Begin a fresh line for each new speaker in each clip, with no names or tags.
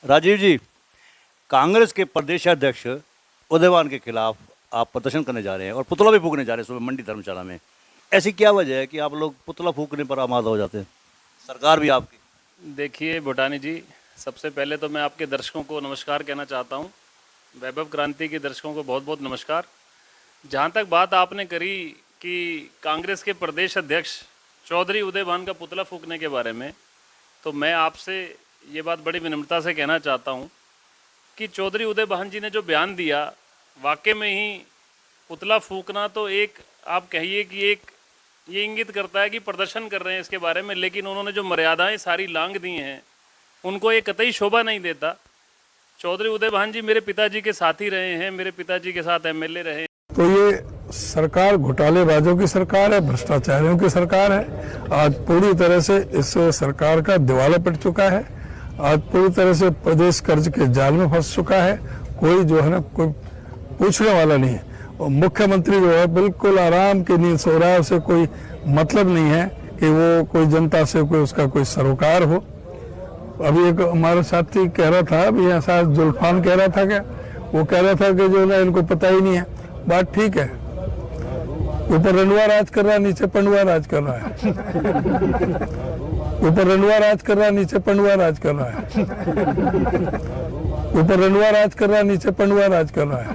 राजीव जी, कांग्रेस के प्रदेश अध्यक्ष उदयवान के खिलाफ आप प्रदर्शन करने जा रहे हैं और पुतला भी फूकने जा रहे हैं सुबह मंडी धर्मशाला में। ऐसी क्या वजह है कि आप लोग पुतला फूकने पर आमादा हो जाते हैं? सरकार भी आपकी।
देखिए भूटानी जी, सबसे पहले तो मैं आपके दर्शकों को नमस्कार कहना चाहता हूँ। वैभव क्रांति के दर्शकों को बहुत बहुत नमस्कार। जहाँ तक बात आपने करी कि कांग्रेस के प्रदेश अध्यक्ष चौधरी उदयभान का पुतला फूकने के बारे में, तो मैं आपसे ये बात बड़ी विनम्रता से कहना चाहता हूँ कि चौधरी उदयभान जी ने जो बयान दिया, वाकई में ही पुतला फूकना तो एक, आप कहिए कि एक ये इंगित करता है कि प्रदर्शन कर रहे हैं इसके बारे में, लेकिन उन्होंने जो मर्यादाएं सारी लांघ दी हैं उनको ये कतई शोभा नहीं देता। चौधरी उदयभान जी मेरे पिताजी के साथी रहे हैं, मेरे पिताजी के साथ एमएलए रहे हैं।
तो ये सरकार घोटालेबाजों की सरकार है, भ्रष्टाचारियों की सरकार है। आज पूरी तरह से इस सरकार का दिवाला पिट चुका है। आज पूरी तरह से प्रदेश कर्ज के जाल में फंस चुका है। कोई जो है ना, कोई पूछने वाला नहीं है। और मुख्यमंत्री जो है बिल्कुल आराम की नींद सो रहा है। उसे कोई मतलब नहीं है कि वो कोई जनता से कोई उसका कोई सरोकार हो। अभी एक हमारा साथी कह रहा था, अभी यहाँ साथ जुल्फान कह रहा था, क्या वो कह रहा था कि जो ना इनको पता ही नहीं है। बात ठीक है, ऊपर रंडुआ राज कर रहा है, नीचे पंडुआ राज कर रहा है। ऊपर रंडुआ राज कर रहा है, नीचे पंडुआ राज कर रहा है। ऊपर रंडुआ राज कर रहा है, नीचे पंडुआ राज कर रहा है।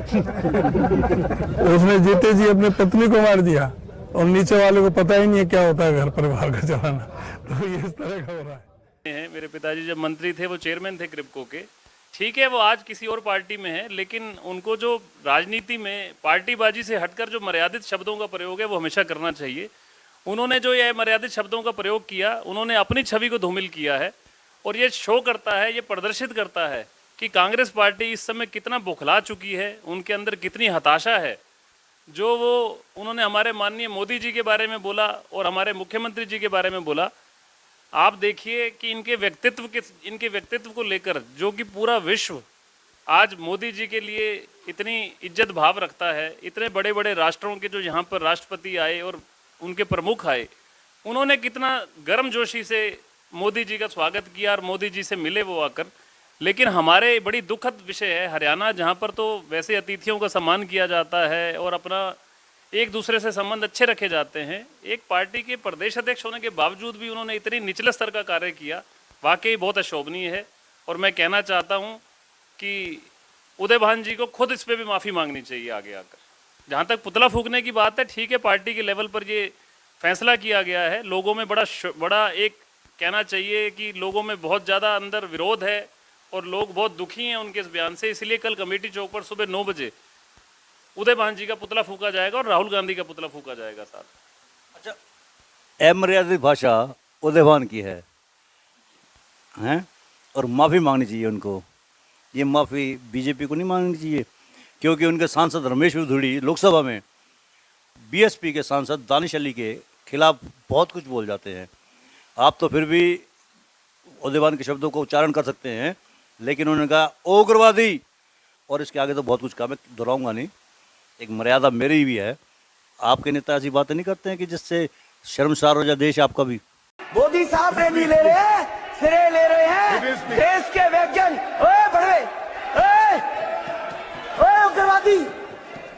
उसने जीते जी अपनी पत्नी को मार दिया और नीचे वाले को पता ही नहीं है क्या होता है घर परिवार का चलाना। तो ये इस तरह का हो रहा है।
मेरे पिताजी जब मंत्री थे वो चेयरमैन थे क्रिप्को के। ठीक है, वो आज किसी और पार्टी में है, लेकिन उनको जो राजनीति में पार्टीबाजी से हटकर जो मर्यादित शब्दों का प्रयोग है वो हमेशा करना चाहिए। उन्होंने जो ये मर्यादित शब्दों का प्रयोग किया, उन्होंने अपनी छवि को धूमिल किया है और ये शो करता है, ये प्रदर्शित करता है कि कांग्रेस पार्टी इस समय कितना बौखला चुकी है, उनके अंदर कितनी हताशा है। जो वो उन्होंने हमारे माननीय मोदी जी के बारे में बोला और हमारे मुख्यमंत्री जी के बारे में बोला, आप देखिए कि इनके व्यक्तित्व को लेकर जो कि पूरा विश्व आज मोदी जी के लिए इतनी इज्जत भाव रखता है। इतने बड़े बड़े राष्ट्रों के जो यहाँ पर राष्ट्रपति आए और उनके प्रमुख आए, उन्होंने कितना गर्मजोशी से मोदी जी का स्वागत किया और मोदी जी से मिले वो आकर। लेकिन हमारे बड़ी दुखद विषय है हरियाणा, जहाँ पर तो वैसे अतिथियों का सम्मान किया जाता है और अपना एक दूसरे से संबंध अच्छे रखे जाते हैं। एक पार्टी के प्रदेश अध्यक्ष होने के बावजूद भी उन्होंने इतनी निचले स्तर का कार्य किया, वाकई बहुत अशोभनीय है। और मैं कहना चाहता हूं कि उदयभान जी को खुद इस पे भी माफ़ी मांगनी चाहिए आगे आकर। जहां तक पुतला फूकने की बात है, ठीक है, पार्टी के लेवल पर ये फैसला किया गया है। लोगों में बड़ा एक कहना चाहिए कि लोगों में बहुत ज़्यादा अंदर विरोध है और लोग बहुत दुखी हैं उनके इस बयान से। इसलिए कल कमेटी चौक पर सुबह 9 बजे उदयभान जी का पुतला फूका जाएगा और राहुल गांधी का पुतला फूका जाएगा साथ।
अच्छा, अमर्यादित भाषा उदयवान की है हैं और माफ़ी मांगनी चाहिए उनको। ये माफ़ी बीजेपी को नहीं मांगनी चाहिए, क्योंकि उनके सांसद रमेश विधुड़ी लोकसभा में बीएसपी के सांसद दानिश अली के खिलाफ बहुत कुछ बोल जाते हैं। आप तो फिर भी उदयवान के शब्दों को उच्चारण कर सकते हैं, लेकिन उन्होंने कहा उग्रवादी, और इसके आगे तो बहुत कुछ कहा, मैं दोहराऊंगा नहीं। एक मर्यादा मेरी भी है। आपके नेता ऐसी बातें नहीं करते हैं कि जिससे शर्मसार हो जाए देश आपका भी।
मोदी साहब ने भी ले रहे हैं, सिरे ले रहे हैं देश के वैज्ञानिक। ओए बड़े, ओए उग्रवादी,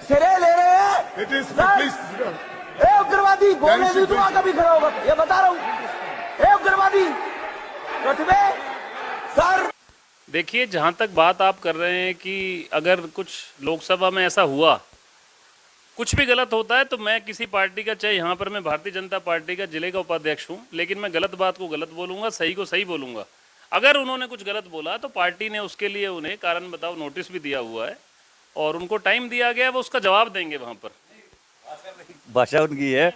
सिरे ले रहे हैं। ए उग्रवादी, बोलने भी तो आगे भी खड़ा होगा, ये बता रहा हूँ। ए उग्रवादी रतबे सर।
देखिए, जहाँ तक बात आप कर रहे हैं कि अगर कुछ लोकसभा में ऐसा हुआ, कुछ भी गलत होता है, तो मैं किसी पार्टी का, चाहे यहाँ पर मैं भारतीय जनता पार्टी का जिले का उपाध्यक्ष हूँ, लेकिन मैं गलत बात को गलत बोलूँगा, सही को सही बोलूँगा। अगर उन्होंने कुछ गलत बोला तो पार्टी ने उसके लिए उन्हें कारण बताओ नोटिस भी दिया हुआ है और उनको टाइम दिया गया है, वो उसका जवाब देंगे वहाँ पर।
भाषा उनकी है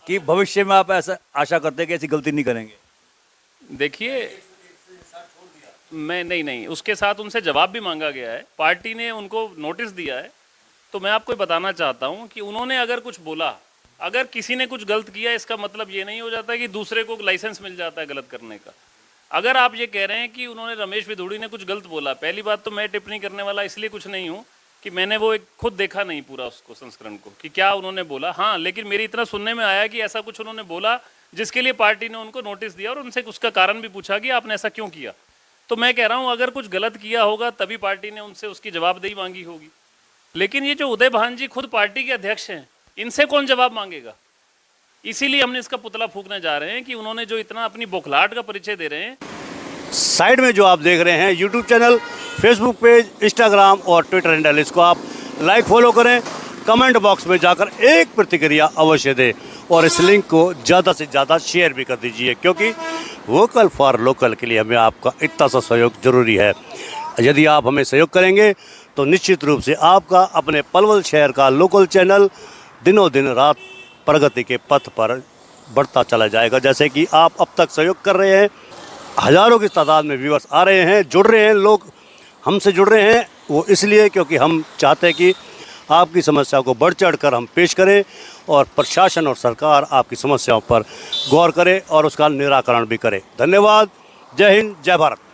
कि भविष्य में आप ऐसा आशा करते हैं कि ऐसी गलती नहीं करेंगे।
देखिए, मैं नहीं, उसके साथ उनसे जवाब भी मांगा गया है, पार्टी ने उनको नोटिस दिया है। तो मैं आपको बताना चाहता हूं कि उन्होंने अगर कुछ बोला, अगर किसी ने कुछ गलत किया, इसका मतलब ये नहीं हो जाता कि दूसरे को लाइसेंस मिल जाता है गलत करने का। अगर आप ये कह रहे हैं कि उन्होंने रमेश विधुड़ी ने कुछ गलत बोला, पहली बात तो मैं टिप्पणी करने वाला इसलिए कुछ नहीं हूँ कि मैंने वो एक खुद देखा नहीं पूरा उसको, संस्करण को, कि क्या उन्होंने बोला। हाँ, लेकिन मेरी इतना सुनने में आया कि ऐसा कुछ उन्होंने बोला जिसके लिए पार्टी ने उनको नोटिस दिया और उनसे उसका कारण भी पूछा कि आपने ऐसा क्यों किया। तो मैं कह रहा हूं अगर कुछ गलत किया होगा तभी पार्टी ने उनसे उसकी जवाबदेही मांगी होगी। लेकिन ये जो उदय भान जी खुद पार्टी के अध्यक्ष हैं, इनसे कौन जवाब मांगेगा? इसीलिए हमने इसका पुतला फूंकने जा रहे हैं कि उन्होंने जो इतना अपनी बौखलाहट का परिचय दे रहे हैं।
साइड में जो आप देख रहे हैं YouTube channel, Facebook page, Instagram और ट्विटर हैंडल, इसको आप लाइक फॉलो करें, कमेंट बॉक्स में जाकर एक प्रतिक्रिया अवश्य दें और इस लिंक को ज़्यादा से ज़्यादा शेयर भी कर दीजिए, क्योंकि वोकल फॉर लोकल के लिए हमें आपका इतना सा सहयोग जरूरी है। यदि आप हमें सहयोग करेंगे तो निश्चित रूप से आपका अपने पलवल शहर का लोकल चैनल दिनों दिन रात प्रगति के पथ पर बढ़ता चला जाएगा। जैसे कि आप अब तक सहयोग कर रहे हैं, हज़ारों की तादाद में व्यूअर्स आ रहे हैं, जुड़ रहे हैं, लोग हमसे जुड़ रहे हैं। वो इसलिए क्योंकि हम चाहते हैं कि आपकी समस्या को बढ़ चढ़ कर हम पेश करें और प्रशासन और सरकार आपकी समस्याओं पर गौर करे और उसका निराकरण भी करे। धन्यवाद। जय हिंद, जय भारत।